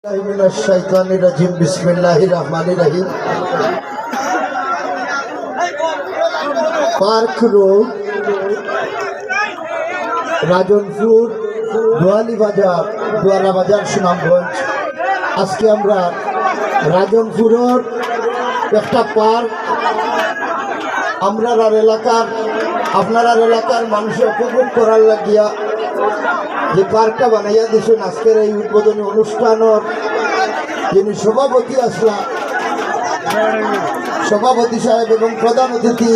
Park road Rajanpur दोয়ালি बाजार दोয়ারা बाजार सुनामगंज आज के আমরা রাজনপুরের একটা পার্ক আমরার এলাকার আপনার এলাকার মানুষ উপভোগ করার লাগিয়া যে পার্কটা বানাইয়া দিয়েছেন আজকের এই উদ্বোধনী অনুষ্ঠানের যিনি সভাপতি আসলা সভাপতি সাহেব এবং প্রধান অতিথি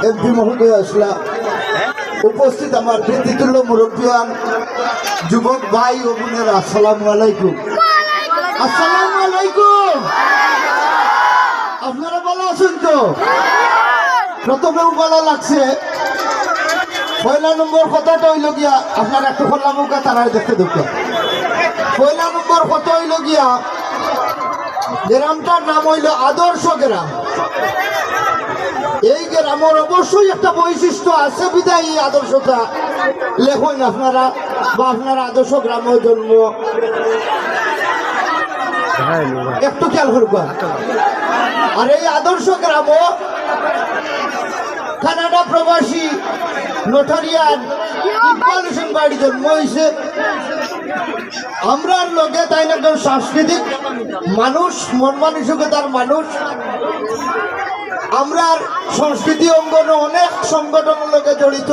এমপি মহোদয় আসলা উপস্থিত আমার বৃত্তিতুল্য মুরব্বিয়ান যুবক ভাই ও বোনেরা আসসালামু আলাইকুম। আসসালামু আলাইকুম। আপনারা ভালো আছেন তো? প্রথমেও ভালো লাগছে। পয়লা নম্বর কথাটা হইল গিয়া আপনার একটু খোলা মুখা তারা দেখতে দুঃখ। পয়লা নম্বর কথা হইল গিয়া গ্রামটার নাম হইল আদর্শ গ্রাম। এই গ্রামের অবশ্যই একটা বৈশিষ্ট্য আছে বিদায় এই আদর্শটা লেখেন আপনারা বা আপনারা আদর্শ গ্রামের জন্ম একটু খেয়াল করবেন। আর এই আদর্শ গ্রাম কানাডা প্রবাসী নোটারিয়ান ইকবাল হোসেন বাড়ি জন্ম হয়েছে। আমরার লোকে তাই একজন সাংস্কৃতিক মানুষ, মন মানসিকতার মানুষ। আমরার সংস্কৃতি অঙ্গনে অনেক সংগঠনের লোকে জড়িত,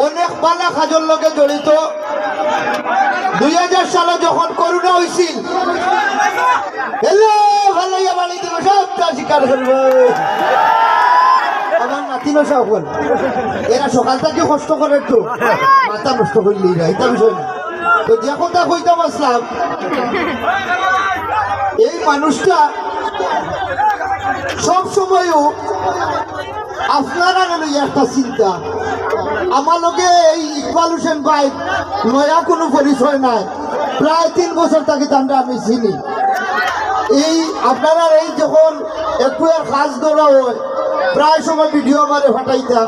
অনেক পালা কাজের লোকে জড়িত। 2000 সালে যখন করোনা হয়েছিল সবটা স্বীকার করবো আমার নাতিনো সকল এরা সকাল থেকে কষ্ট করে একটু মাথা নষ্ট করলি এটা বিষয় না। তো যে কথা কইতাম আসলাম এই মানুষটা সব সময়ও আপনারা একটা চিন্তা আমার লগে এই ইকবাল হোসেন ভাই নয়া কোনো পরিচয় নাই, প্রায় 3 বছর তাকে আমরা আমি চিনি। এই আপনারা এই যখন একটু আর কাজ ধরা হয় প্রায় সময় ভিডিও আমারে ফাটাইতা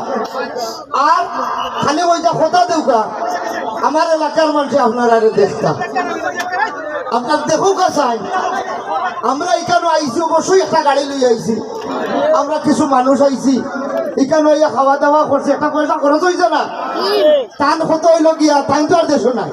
আর খালি ওইটা কথা দেউকা আমার এলাকার মানুষ আপনারা দেখতাম। আপনার দেখুকা চাই আমরা এখানে আইছি, অবশ্যই একটা গাড়ি লই আইছি, আমরা কিছু মানুষ আইছি এখানে খাওয়া দাওয়া করছি, একটা পয়সা খরচ হয়েছে না, টান কত হইল গিয়া টাইম তো আর দেশ নাই।